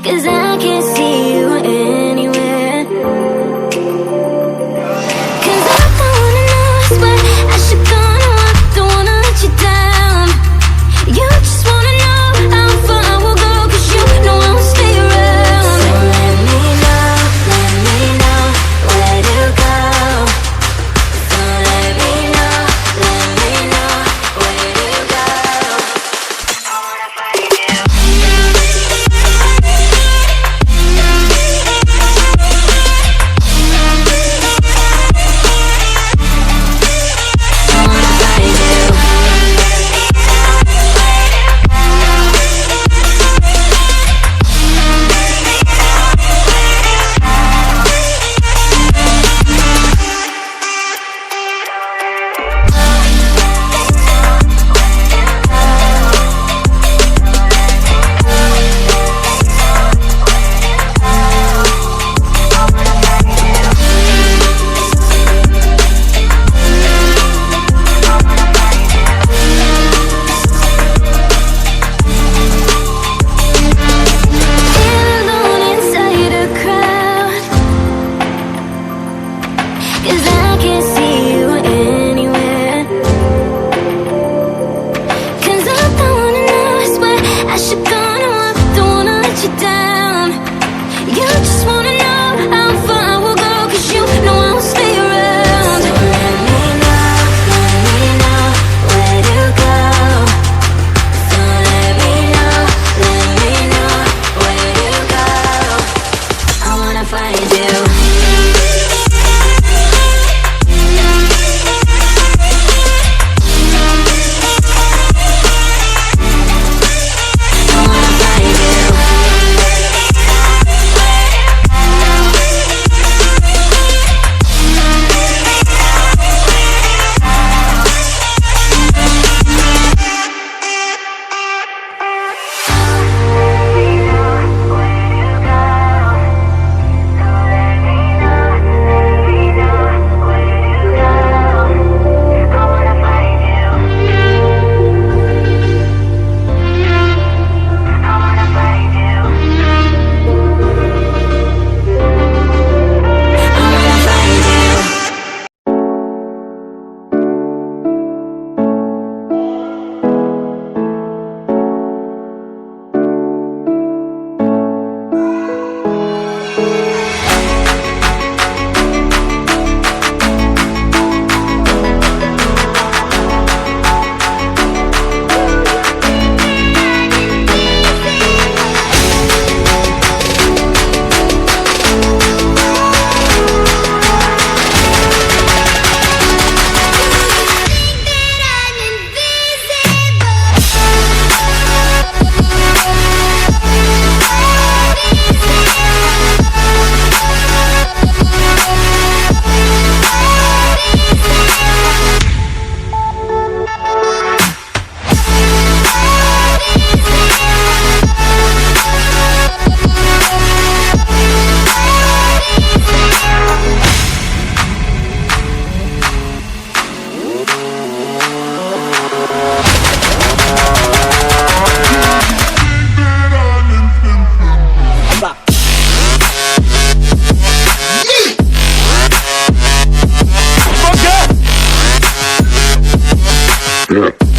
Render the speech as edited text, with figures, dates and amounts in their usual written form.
'cause I can't see you anywhere. 'Cause I don't wanna know, I swear I should go, no, I don't wanna let you down. You just wanna know how far I will go, 'cause you know I won't stay around. So let me know where to go. So let me know where to go. I wanna find you. Yeah.